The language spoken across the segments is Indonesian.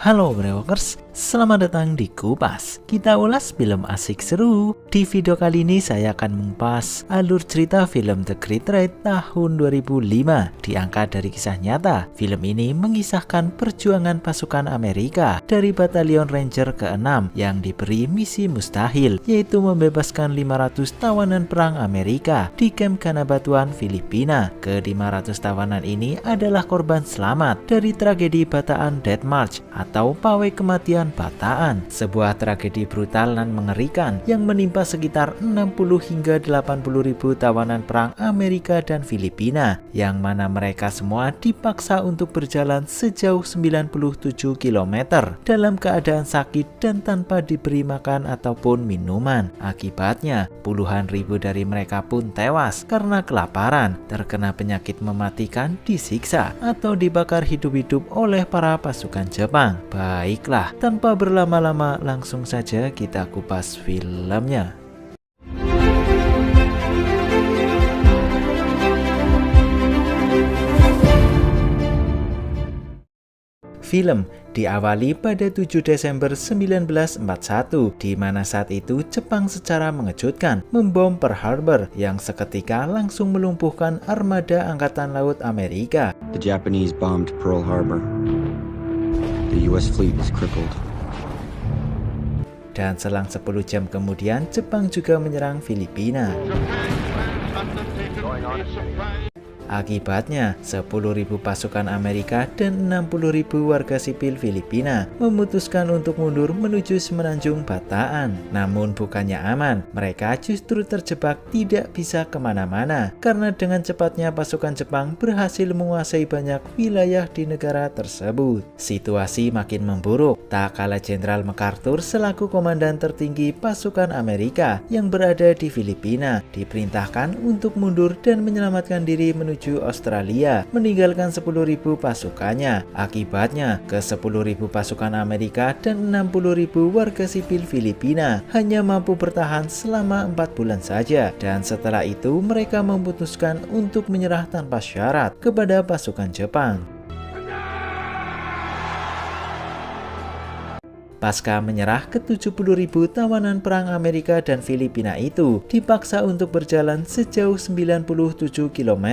Halo Brewokers, selamat datang di Kupas. Kita ulas film asik seru. Di video kali ini saya akan mengupas alur cerita film The Great Raid tahun 2005. Diangkat dari kisah nyata, film ini mengisahkan perjuangan pasukan Amerika dari Batalion Ranger ke-6 yang diberi misi mustahil, yaitu membebaskan 500 tawanan perang Amerika di kamp Kanabatuan, Filipina. Ke-500 tawanan ini adalah korban selamat dari tragedi Bataan Death March atau pawai kematian Bataan, sebuah tragedi brutal dan mengerikan yang menimpa sekitar 60 hingga 80 ribu tawanan perang Amerika dan Filipina, yang mana mereka semua dipaksa untuk berjalan sejauh 97 km dalam keadaan sakit dan tanpa diberi makan ataupun minuman. Akibatnya, puluhan ribu dari mereka pun tewas karena kelaparan, terkena penyakit mematikan, disiksa, atau dibakar hidup-hidup oleh para pasukan Jepang. Baiklah, tanpa berlama-lama langsung saja kita kupas filmnya. Film diawali pada 7 Desember 1941, di mana saat itu Jepang secara mengejutkan membom Pearl Harbor yang seketika langsung melumpuhkan armada Angkatan Laut Amerika. The Japanese bombed Pearl Harbor. The US fleet is crippled. Dan selang 10 jam kemudian, Jepang juga menyerang Filipina. Akibatnya, 10.000 pasukan Amerika dan 60.000 warga sipil Filipina memutuskan untuk mundur menuju semenanjung Bataan. Namun bukannya aman, mereka justru terjebak tidak bisa kemana-mana karena dengan cepatnya pasukan Jepang berhasil menguasai banyak wilayah di negara tersebut. Situasi makin memburuk, tak kalah Jenderal MacArthur selaku komandan tertinggi pasukan Amerika yang berada di Filipina diperintahkan untuk mundur dan menyelamatkan diri menuju Australia, meninggalkan 10.000 pasukannya. Akibatnya, ke 10.000 pasukan Amerika dan 60.000 warga sipil Filipina hanya mampu bertahan selama 4 bulan saja, dan setelah itu mereka memutuskan untuk menyerah tanpa syarat kepada pasukan Jepang. Pasca menyerah, ke 70.000 tawanan perang Amerika dan Filipina itu dipaksa untuk berjalan sejauh 97 km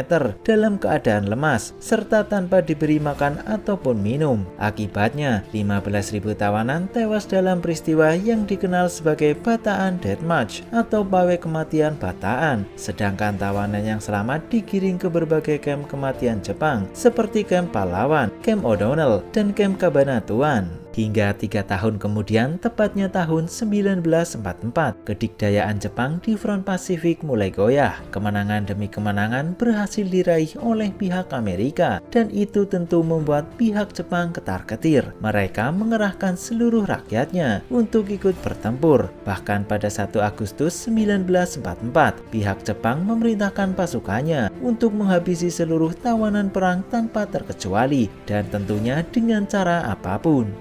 dalam keadaan lemas serta tanpa diberi makan ataupun minum. Akibatnya, 15.000 tawanan tewas dalam peristiwa yang dikenal sebagai Bataan Death March atau pawai kematian Bataan. Sedangkan tawanan yang selamat digiring ke berbagai kamp kematian Jepang seperti kamp Pahlawan, kamp O'Donnell, dan kamp Cabanatuan. Hingga 3 tahun kemudian, tepatnya tahun 1944, kedikdayaan Jepang di front Pasifik mulai goyah. Kemenangan demi kemenangan berhasil diraih oleh pihak Amerika, dan itu tentu membuat pihak Jepang ketar-ketir. Mereka mengerahkan seluruh rakyatnya untuk ikut bertempur. Bahkan pada 1 Agustus 1944, pihak Jepang memerintahkan pasukannya untuk menghabisi seluruh tawanan perang tanpa terkecuali, dan tentunya dengan cara apapun.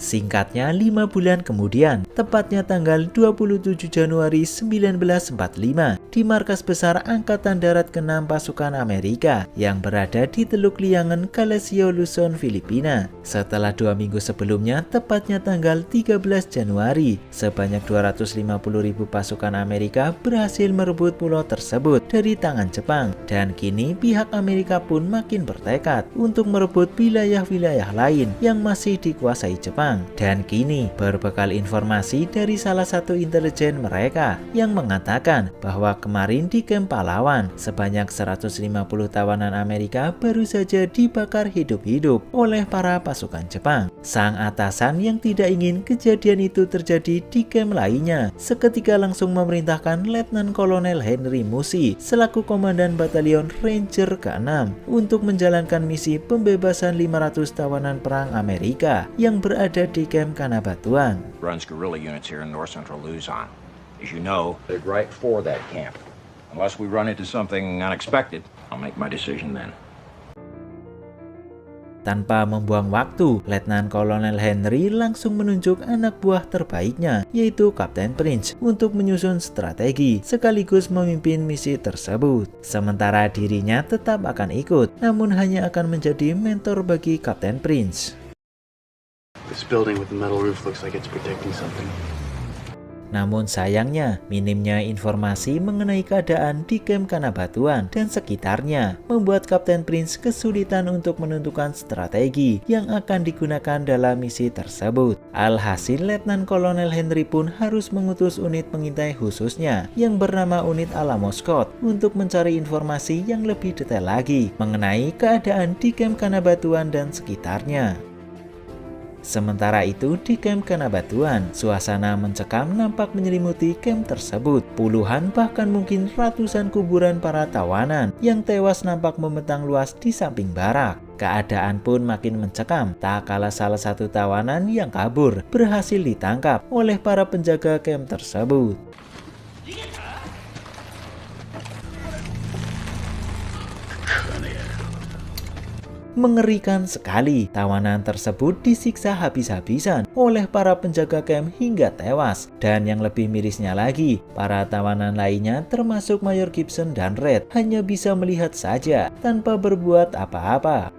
Singkatnya, 5 bulan kemudian, tepatnya tanggal 27 Januari 1945, di markas besar Angkatan Darat ke-6 pasukan Amerika yang berada di Teluk Liangan, Kalasio, Luzon, Filipina. Setelah 2 minggu sebelumnya, tepatnya tanggal 13 Januari, sebanyak 250.000 pasukan Amerika berhasil merebut pulau tersebut dari tangan Jepang, dan kini pihak Amerika pun makin bertekad untuk merebut wilayah-wilayah lain yang masih dikuasai Jepang. Dan kini, berbekal informasi dari salah satu intelijen mereka yang mengatakan bahwa kemarin di kamp Pahlawan, sebanyak 150 tawanan Amerika baru saja dibakar hidup-hidup oleh para pasukan Jepang. Sang atasan yang tidak ingin kejadian itu terjadi di kamp lainnya, seketika langsung memerintahkan Letnan Kolonel Henry Musi selaku komandan Batalion Ranger ke-6 untuk menjalankan misi pembebasan 500 tawanan perang Amerika yang berada di kamp Kanabatuan. Runs guerrilla units here in north central Luzon. As you know, they're right for that camp. Unless we run into something unexpected, I'll make my decision then. Tanpa membuang waktu, Letnan Kolonel Henry langsung menunjuk anak buah terbaiknya, yaitu Kapten Prince, untuk menyusun strategi sekaligus memimpin misi tersebut. Sementara dirinya tetap akan ikut, namun hanya akan menjadi mentor bagi Kapten Prince. This building with the metal roof looks like it's protecting something. Namun sayangnya, minimnya informasi mengenai keadaan di Camp Kanabatuan dan sekitarnya membuat Kapten Prince kesulitan untuk menentukan strategi yang akan digunakan dalam misi tersebut. Alhasil, Letnan Kolonel Henry pun harus mengutus unit pengintai khususnya yang bernama unit Alamo Scott untuk mencari informasi yang lebih detail lagi mengenai keadaan di Camp Kanabatuan dan sekitarnya. Sementara itu, di Camp Kanabatuan, suasana mencekam nampak menyelimuti camp tersebut. Puluhan bahkan mungkin ratusan kuburan para tawanan yang tewas nampak membentang luas di samping barak. Keadaan pun makin mencekam, tak kalah salah satu tawanan yang kabur berhasil ditangkap oleh para penjaga camp tersebut. Mengerikan sekali, tawanan tersebut disiksa habis-habisan oleh para penjaga camp hingga tewas. Dan yang lebih mirisnya lagi, para tawanan lainnya termasuk Mayor Gibson dan Red hanya bisa melihat saja tanpa berbuat apa-apa.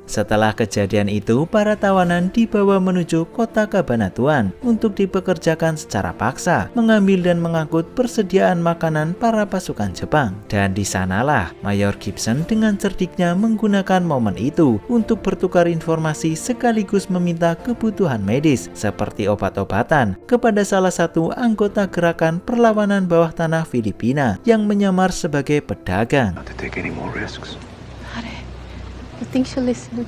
Setelah kejadian itu, para tawanan dibawa menuju kota Cabanatuan untuk dipekerjakan secara paksa, mengambil dan mengangkut persediaan makanan para pasukan Jepang. Dan di sanalah Mayor Gibson dengan cerdiknya menggunakan momen itu untuk bertukar informasi sekaligus meminta kebutuhan medis seperti obat-obatan kepada salah satu anggota gerakan perlawanan bawah tanah Filipina yang menyamar sebagai pedagang. Not to take any more risks. I think she'll listen.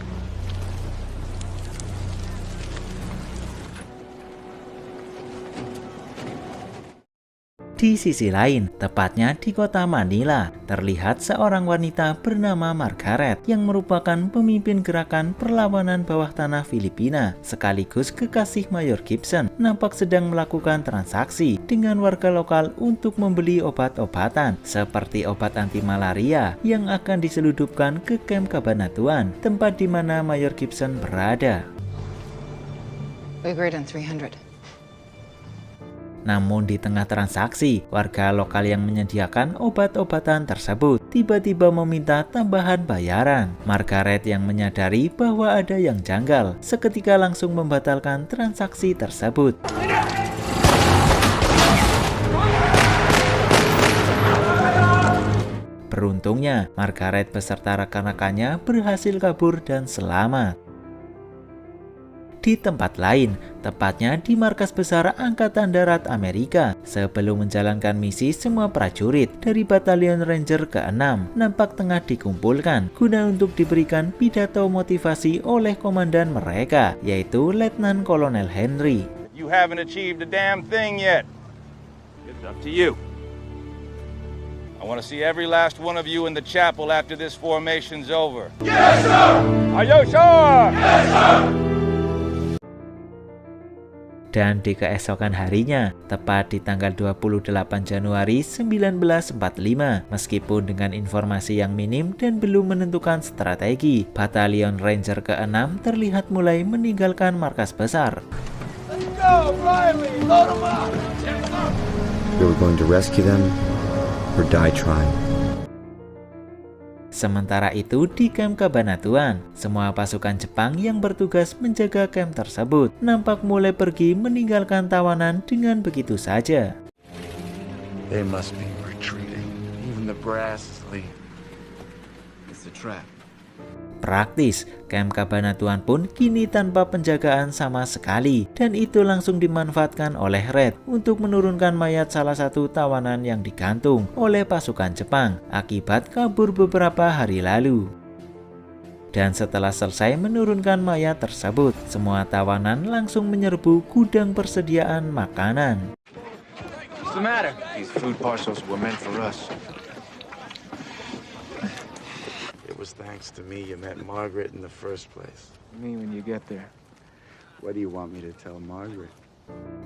Di sisi lain, tepatnya di kota Manila, terlihat seorang wanita bernama Margaret yang merupakan pemimpin gerakan perlawanan bawah tanah Filipina sekaligus kekasih Mayor Gibson, nampak sedang melakukan transaksi dengan warga lokal untuk membeli obat-obatan seperti obat anti malaria yang akan diseludupkan ke Camp Cabanatuan, tempat di mana Mayor Gibson berada. We agreed on 300. Namun di tengah transaksi, warga lokal yang menyediakan obat-obatan tersebut tiba-tiba meminta tambahan bayaran. Margaret yang menyadari bahwa ada yang janggal, seketika langsung membatalkan transaksi tersebut. Beruntungnya, Margaret beserta rekan-rekannya berhasil kabur dan selamat. Di tempat lain, tepatnya di markas besar Angkatan Darat Amerika, sebelum menjalankan misi, semua prajurit dari Batalion Ranger ke-6 nampak tengah dikumpulkan guna untuk diberikan pidato motivasi oleh komandan mereka, yaitu Letnan Kolonel Henry. You haven't achieved a damn thing yet. It's up to you. I want to see every last one of you in the chapel after this formation's over. Yes, sir! Are you sure? Yes, sir! Dan di keesokan harinya, tepat di tanggal 28 Januari 1945, meskipun dengan informasi yang minim dan belum menentukan strategi, Batalion Ranger ke-6 terlihat mulai meninggalkan markas besar. Let's go, Riley! Load 'em up! We were going to rescue them or die trying. Sementara itu, di Camp Cabanatuan, semua pasukan Jepang yang bertugas menjaga camp tersebut nampak mulai pergi meninggalkan tawanan dengan begitu saja. They must be retreating. Even the brass is leaving. It's a trap. Praktis, Camp Cabanatuan pun kini tanpa penjagaan sama sekali, dan itu langsung dimanfaatkan oleh Red untuk menurunkan mayat salah satu tawanan yang digantung oleh pasukan Jepang akibat kabur beberapa hari lalu. Dan setelah selesai menurunkan mayat tersebut, semua tawanan langsung menyerbu gudang persediaan makanan. What's the matter? These food parcels were meant for us. It was thanks to me you met Margaret in the first place. Me when you get there. What do you want me to tell Margaret?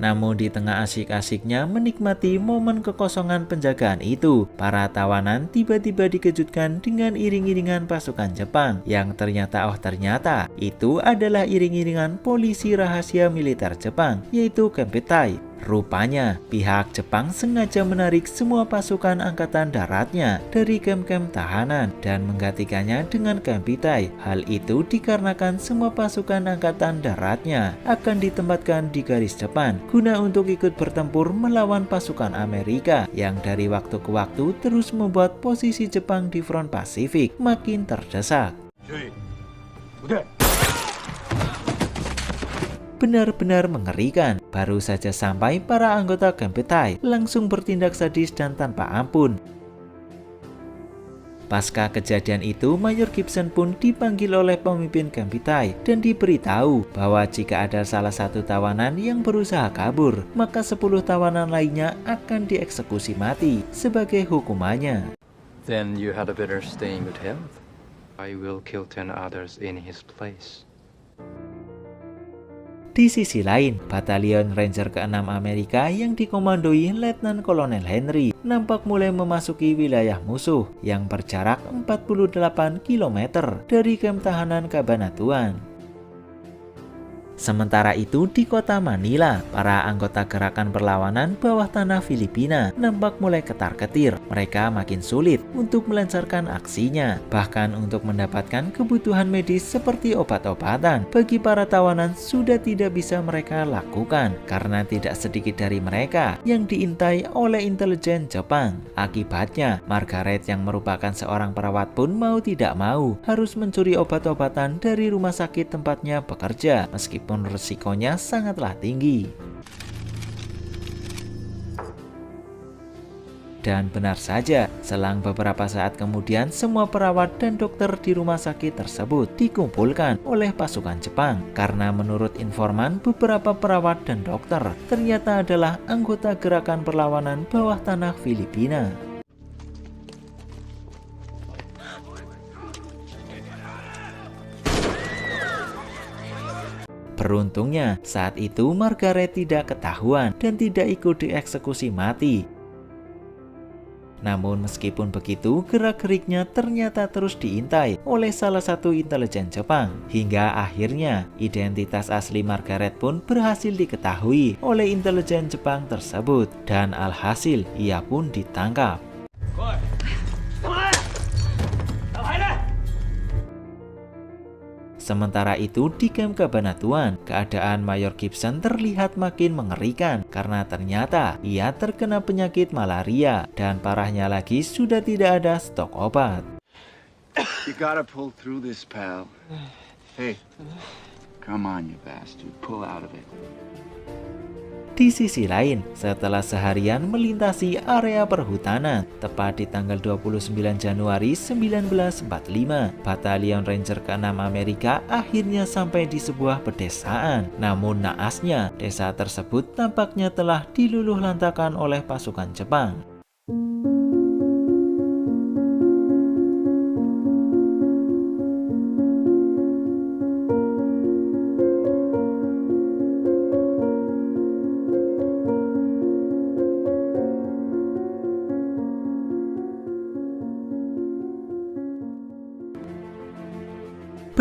Namun di tengah asik-asiknya menikmati momen kekosongan penjagaan itu, para tawanan tiba-tiba dikejutkan dengan iring-iringan pasukan Jepang yang ternyata itu adalah iring-iringan polisi rahasia militer Jepang, yaitu Kempeitai. Rupanya, pihak Jepang sengaja menarik semua pasukan angkatan daratnya dari kem-kem tahanan dan menggantikannya dengan Kempeitai. Hal itu dikarenakan semua pasukan angkatan daratnya akan ditempatkan di garis depan guna untuk ikut bertempur melawan pasukan Amerika yang dari waktu ke waktu terus membuat posisi Jepang di front Pasifik makin terdesak. Benar-benar mengerikan. Baru saja sampai, para anggota Kempeitai langsung bertindak sadis dan tanpa ampun. Pasca kejadian itu, Mayor Gibson pun dipanggil oleh pemimpin Kempeitai dan diberitahu bahwa jika ada salah satu tawanan yang berusaha kabur, maka 10 tawanan lainnya akan dieksekusi mati sebagai hukumannya. Then you had better stay in good health. I will kill 10 others in his place. Di sisi lain, Batalion Ranger ke-6 Amerika yang dikomandoi Letnan Kolonel Henry nampak mulai memasuki wilayah musuh yang berjarak 48 km dari kem tahanan Cabanatuan. Sementara itu di kota Manila, para anggota gerakan perlawanan bawah tanah Filipina nampak mulai ketar-ketir. Mereka makin sulit untuk melancarkan aksinya. Bahkan untuk mendapatkan kebutuhan medis seperti obat-obatan bagi para tawanan sudah tidak bisa mereka lakukan karena tidak sedikit dari mereka yang diintai oleh intelijen Jepang. Akibatnya, Margaret yang merupakan seorang perawat pun mau tidak mau harus mencuri obat-obatan dari rumah sakit tempatnya bekerja, meskipun resikonya sangatlah tinggi. Dan benar saja, selang beberapa saat kemudian semua perawat dan dokter di rumah sakit tersebut dikumpulkan oleh pasukan Jepang karena menurut informan beberapa perawat dan dokter ternyata adalah anggota gerakan perlawanan bawah tanah Filipina. Beruntungnya, saat itu Margaret tidak ketahuan dan tidak ikut dieksekusi mati. Namun meskipun begitu, gerak-geriknya ternyata terus diintai oleh salah satu intelijen Jepang. Hingga akhirnya, identitas asli Margaret pun berhasil diketahui oleh intelijen Jepang tersebut. Dan alhasil, ia pun ditangkap. Sementara itu di kem Cabanatuan, keadaan Mayor Gibson terlihat makin mengerikan karena ternyata ia terkena penyakit malaria dan parahnya lagi sudah tidak ada stok obat. You gotta pull through this, pal. Hey, come on, you bastard. Pull out of it. Di sisi lain, setelah seharian melintasi area perhutanan, tepat di tanggal 29 Januari 1945, Batalion Ranger ke-6 Amerika akhirnya sampai di sebuah pedesaan. Namun naasnya, desa tersebut tampaknya telah diluluhlantakan oleh pasukan Jepang.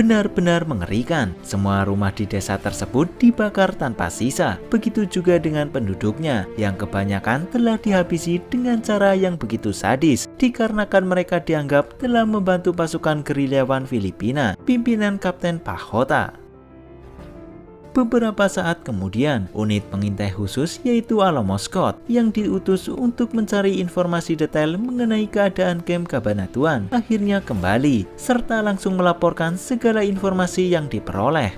Benar-benar mengerikan, semua rumah di desa tersebut dibakar tanpa sisa. Begitu juga dengan penduduknya yang kebanyakan telah dihabisi dengan cara yang begitu sadis dikarenakan mereka dianggap telah membantu pasukan gerilyawan Filipina pimpinan Kapten Pahota. Beberapa saat kemudian, unit pengintai khusus yaitu Alamo Scott yang diutus untuk mencari informasi detail mengenai keadaan kem Cabanatuan akhirnya kembali serta langsung melaporkan segala informasi yang diperoleh.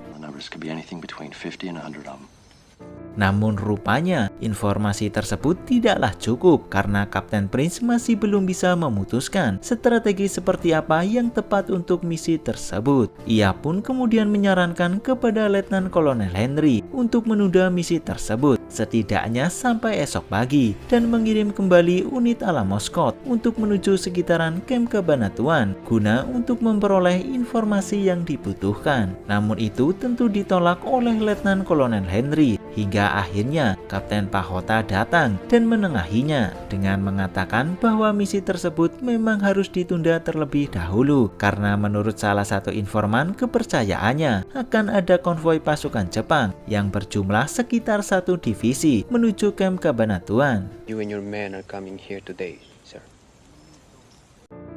Namun rupanya informasi tersebut tidaklah cukup karena Kapten Prince masih belum bisa memutuskan strategi seperti apa yang tepat untuk misi tersebut. Ia pun kemudian menyarankan kepada Letnan Kolonel Henry untuk menunda misi tersebut setidaknya sampai esok pagi dan mengirim kembali unit Alamo Scott untuk menuju sekitaran kem Cabanatuan guna untuk memperoleh informasi yang dibutuhkan. Namun itu tentu ditolak oleh Letnan Kolonel Henry hingga akhirnya Kapten Pahota datang dan menengahinya dengan mengatakan bahwa misi tersebut memang harus ditunda terlebih dahulu karena menurut salah satu informan kepercayaannya akan ada konvoi pasukan Jepang yang berjumlah sekitar 1 divisi menuju kamp Cabanatuan. You and your men are coming here today, sir.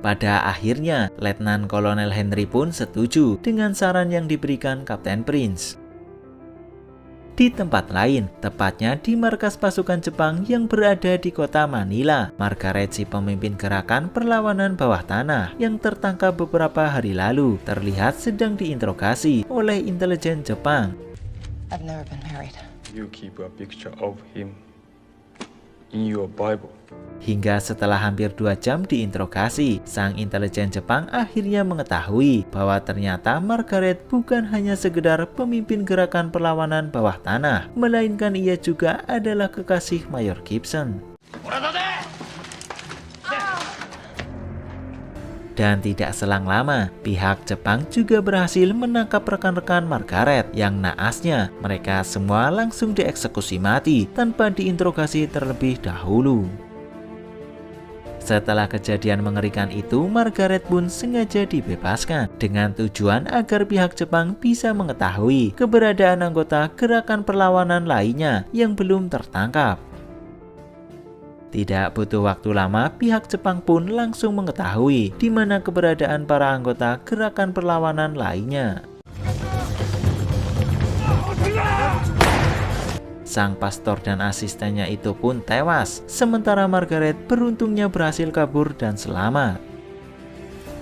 Pada akhirnya, Letnan Kolonel Henry pun setuju dengan saran yang diberikan Kapten Prince. Di tempat lain, tepatnya di markas pasukan Jepang yang berada di kota Manila, Margaret, si pemimpin gerakan perlawanan bawah tanah yang tertangkap beberapa hari lalu, terlihat sedang diinterogasi oleh intelijen Jepang. I've never been married. You keep a picture of him in your Bible. Hingga setelah hampir 2 jam diinterogasi, sang intelijen Jepang akhirnya mengetahui bahwa ternyata Margaret bukan hanya sekedar pemimpin gerakan perlawanan bawah tanah, melainkan ia juga adalah kekasih Mayor Gibson. Dan tidak selang lama, pihak Jepang juga berhasil menangkap rekan-rekan Margaret yang naasnya mereka semua langsung dieksekusi mati tanpa diinterogasi terlebih dahulu. Setelah kejadian mengerikan itu, Margaret pun sengaja dibebaskan dengan tujuan agar pihak Jepang bisa mengetahui keberadaan anggota gerakan perlawanan lainnya yang belum tertangkap. Tidak butuh waktu lama, pihak Jepang pun langsung mengetahui di mana keberadaan para anggota gerakan perlawanan lainnya. Sang pastor dan asistennya itu pun tewas, sementara Margaret beruntungnya berhasil kabur dan selamat.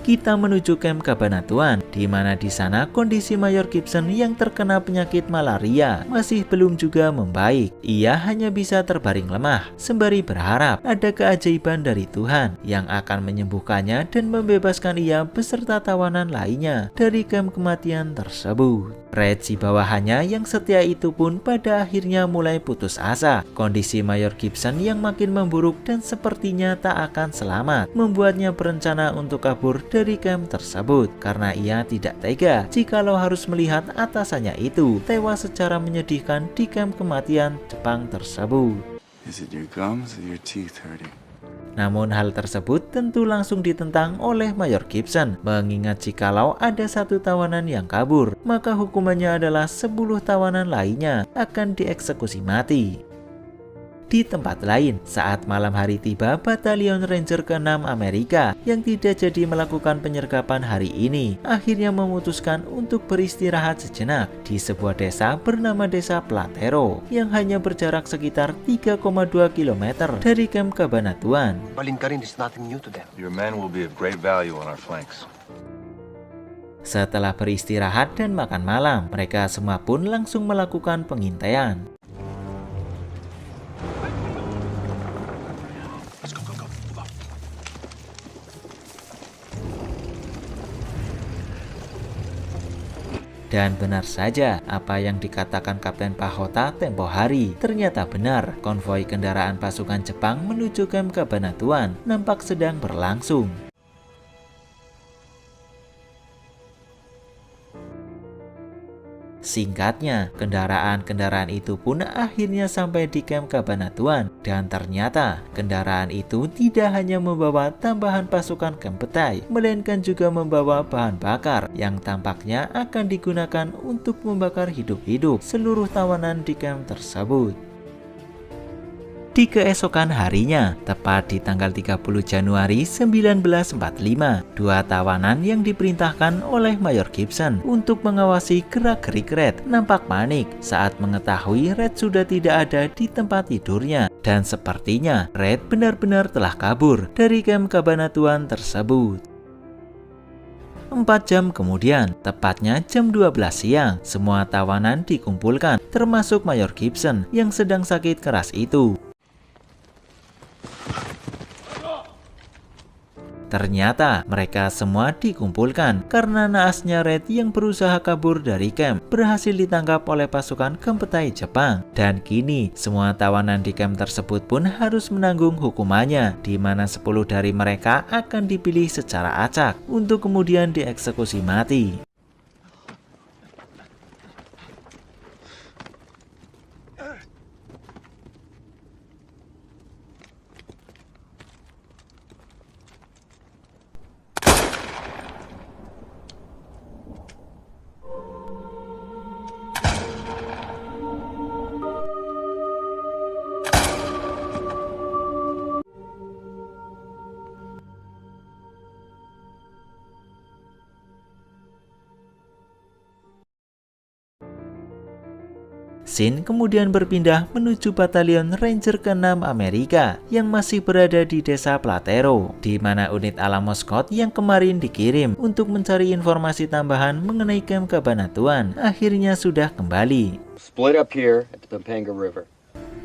Kita menuju kamp Cabanatuan, di mana di sana kondisi Mayor Gibson yang terkena penyakit malaria masih belum juga membaik. Ia hanya bisa terbaring lemah, sembari berharap ada keajaiban dari Tuhan yang akan menyembuhkannya dan membebaskan ia beserta tawanan lainnya dari kamp kematian tersebut. Red, si bawahannya yang setia itu pun pada akhirnya mulai putus asa. Kondisi Mayor Gibson yang makin memburuk dan sepertinya tak akan selamat membuatnya berencana untuk kabur dari kamp tersebut karena ia tidak tega jikalau harus melihat atasannya itu tewas secara menyedihkan di kamp kematian Jepang tersebut. Is it your gums or your teeth hurting? Namun hal tersebut tentu langsung ditentang oleh Mayor Gibson, mengingat jikalau ada 1 tawanan yang kabur, maka hukumannya adalah 10 tawanan lainnya akan dieksekusi mati. Di tempat lain, saat malam hari tiba, Batalion Ranger ke-6 Amerika yang tidak jadi melakukan penyergapan hari ini akhirnya memutuskan untuk beristirahat sejenak di sebuah desa bernama Desa Platero yang hanya berjarak sekitar 3,2 km dari kamp Cabanatuan. Balinkarin is nothing new to them. Your men will be of great value on our flanks. Setelah beristirahat dan makan malam, mereka semua pun langsung melakukan pengintaian. Dan benar saja, apa yang dikatakan Kapten Pahota tempo hari ternyata benar. Konvoi kendaraan pasukan Jepang menuju kamp Cabanatuan nampak sedang berlangsung. Singkatnya, kendaraan-kendaraan itu pun akhirnya sampai di kamp Cabanatuan dan ternyata kendaraan itu tidak hanya membawa tambahan pasukan Kempetai, melainkan juga membawa bahan bakar yang tampaknya akan digunakan untuk membakar hidup-hidup seluruh tawanan di kamp tersebut. Di keesokan harinya, tepat di tanggal 30 Januari 1945, 2 tawanan yang diperintahkan oleh Mayor Gibson untuk mengawasi gerak-gerik Red nampak panik saat mengetahui Red sudah tidak ada di tempat tidurnya dan sepertinya Red benar-benar telah kabur dari kamp Cabanatuan tersebut. 4 jam kemudian, tepatnya jam 12 siang, semua tawanan dikumpulkan, termasuk Mayor Gibson yang sedang sakit keras itu. Ternyata mereka semua dikumpulkan karena naasnya Red yang berusaha kabur dari camp berhasil ditangkap oleh pasukan Kempetai Jepang. Dan kini semua tawanan di camp tersebut pun harus menanggung hukumannya, di mana 10 dari mereka akan dipilih secara acak untuk kemudian dieksekusi mati. Scene kemudian berpindah menuju Batalion Ranger ke-6 Amerika yang masih berada di desa Platero, di mana unit Alamo Scott yang kemarin dikirim untuk mencari informasi tambahan mengenai Camp Cabanatuan akhirnya sudah kembali. Split up here at the Pampanga River.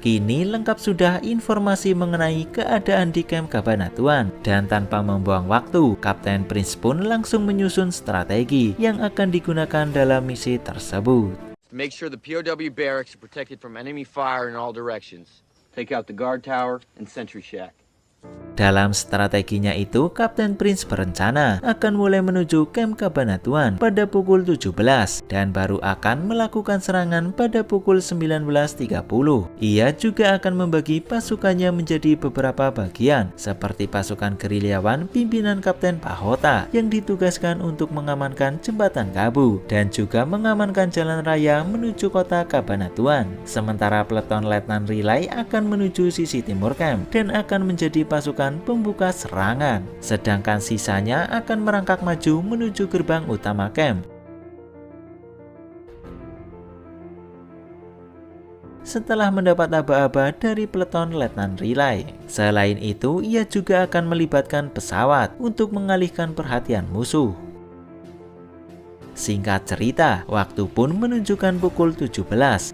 Kini lengkap sudah informasi mengenai keadaan di Camp Cabanatuan, dan tanpa membuang waktu, Kapten Prince pun langsung menyusun strategi yang akan digunakan dalam misi tersebut. Make sure the POW barracks are protected from enemy fire in all directions. Take out the guard tower and sentry shack. Dalam strateginya itu, Kapten Prince berencana akan mulai menuju Camp Cabanatuan pada pukul 17 dan baru akan melakukan serangan pada pukul 19.30. Ia juga akan membagi pasukannya menjadi beberapa bagian, seperti pasukan gerilyawan pimpinan Kapten Pahota yang ditugaskan untuk mengamankan jembatan Kabu dan juga mengamankan jalan raya menuju kota Cabanatuan. Sementara peleton Letnan Riley akan menuju sisi timur camp dan akan menjadi pasukan pembuka serangan, sedangkan sisanya akan merangkak maju menuju gerbang utama camp. Setelah mendapat aba-aba dari peleton Letnan Riley. Selain itu, ia juga akan melibatkan pesawat untuk mengalihkan perhatian musuh. Singkat cerita, waktu pun menunjukkan pukul 17.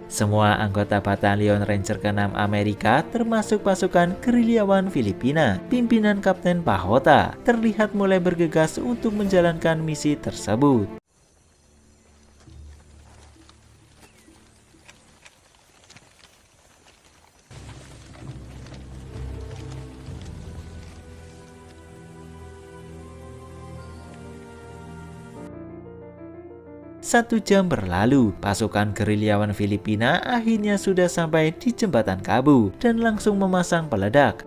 Semua anggota Batalion Ranger ke-6 Amerika termasuk pasukan gerilyawan Filipina, pimpinan Kapten Pahota, terlihat mulai bergegas untuk menjalankan misi tersebut. Satu jam berlalu, pasukan gerilyawan Filipina akhirnya sudah sampai di jembatan Kabu dan langsung memasang peledak.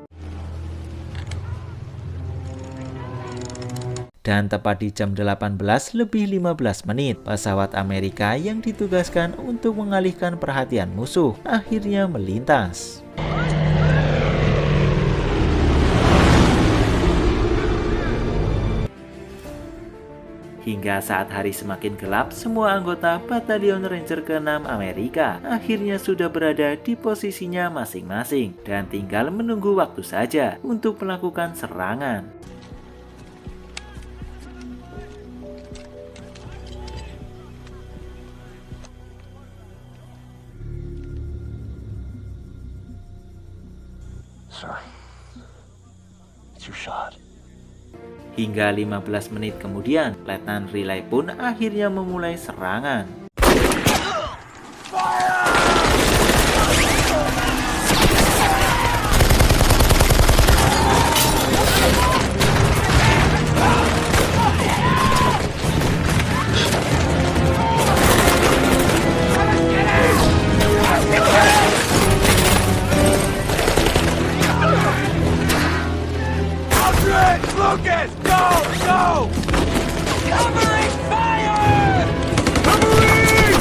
Dan tepat di jam 18:15, pesawat Amerika yang ditugaskan untuk mengalihkan perhatian musuh akhirnya melintas. Hingga saat hari semakin gelap, semua anggota Batalion Ranger ke-6 Amerika akhirnya sudah berada di posisinya masing-masing dan tinggal menunggu waktu saja untuk melakukan serangan. Sir, it's your shot. Hingga 15 menit kemudian, Letnan Riley pun akhirnya memulai serangan. Lucas, go! Go! Covering fire! Covering!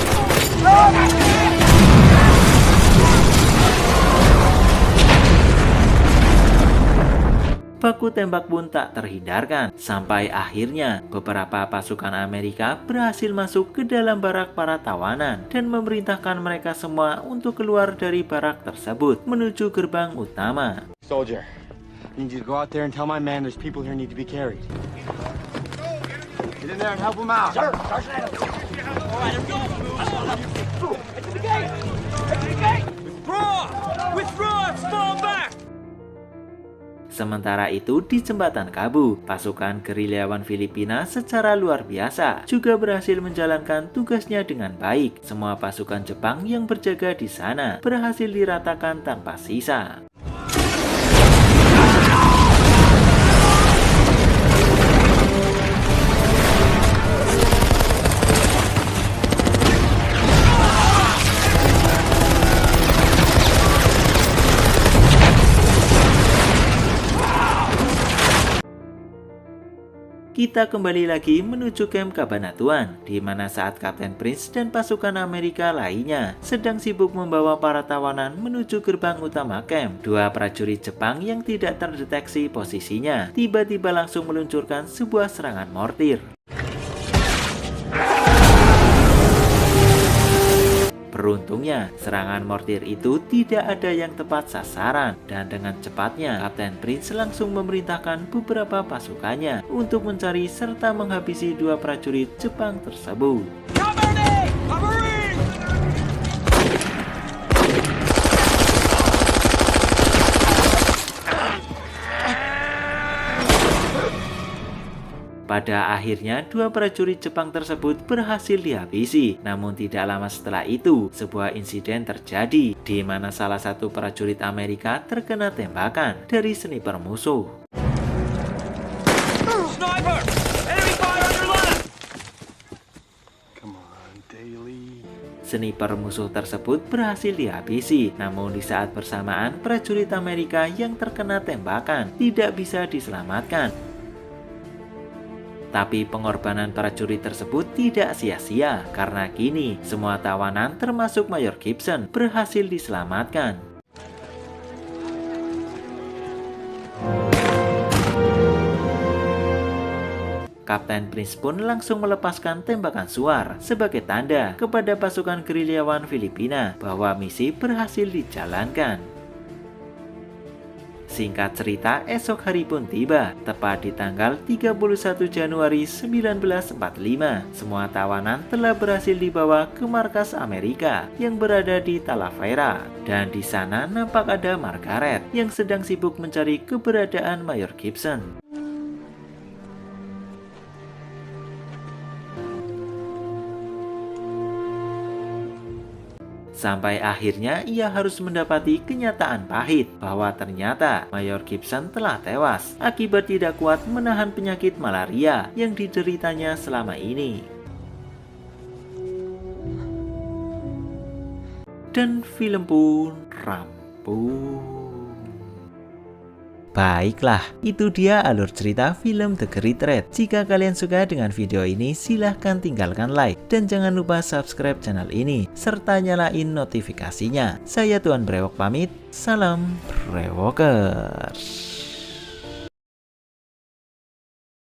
Baku tembak pun tak terhindarkan, sampai akhirnya beberapa pasukan Amerika berhasil masuk ke dalam barak para tawanan dan memerintahkan mereka semua untuk keluar dari barak tersebut menuju gerbang utama. Soldier, I need you to go out there and tell my man there's people here need to be carried. Get in there and help them out. Sir, Sergeant. All right, let's go. Get to the gate. Get to the gate. Withdraw! Withdraw! Fall back! Sementara itu di jembatan Kabu, pasukan gerilyawan Filipina secara luar biasa juga berhasil menjalankan tugasnya dengan baik. Semua pasukan Jepang yang berjaga di sana berhasil diratakan tanpa sisa. Kita kembali lagi menuju Camp Cabanatuan, di mana saat Kapten Prince dan pasukan Amerika lainnya sedang sibuk membawa para tawanan menuju gerbang utama camp. Dua prajurit Jepang yang tidak terdeteksi posisinya tiba-tiba langsung meluncurkan sebuah serangan mortir. Beruntungnya, serangan mortir itu tidak ada yang tepat sasaran, dan dengan cepatnya Kapten Prince langsung memerintahkan beberapa pasukannya untuk mencari serta menghabisi 2 prajurit Jepang tersebut. Pada akhirnya 2 prajurit Jepang tersebut berhasil dihabisi. Namun tidak lama setelah itu, sebuah insiden terjadi di mana salah satu prajurit Amerika terkena tembakan dari sniper musuh. Sniper! Enemy fire on your left! Come on, Daly. Sniper musuh tersebut berhasil dihabisi. Namun di saat bersamaan, prajurit Amerika yang terkena tembakan tidak bisa diselamatkan. Tapi pengorbanan prajurit tersebut tidak sia-sia, karena kini semua tawanan termasuk Mayor Gibson berhasil diselamatkan. Kapten Prince pun langsung melepaskan tembakan suar sebagai tanda kepada pasukan gerilyawan Filipina bahwa misi berhasil dijalankan. Singkat cerita, esok hari pun tiba, tepat di tanggal 31 Januari 1945. Semua tawanan telah berhasil dibawa ke markas Amerika yang berada di Talavera. Dan di sana nampak ada Margaret yang sedang sibuk mencari keberadaan Mayor Gibson. Sampai akhirnya ia harus mendapati kenyataan pahit bahwa ternyata Mayor Gibson telah tewas akibat tidak kuat menahan penyakit malaria yang dideritanya selama ini. Dan film pun rampung. Baiklah, itu dia alur cerita film The Great Raid. Jika kalian suka dengan video ini, silahkan tinggalkan like. Dan jangan lupa subscribe channel ini, serta nyalain notifikasinya. Saya Tuan Brewok pamit, salam Brewokers.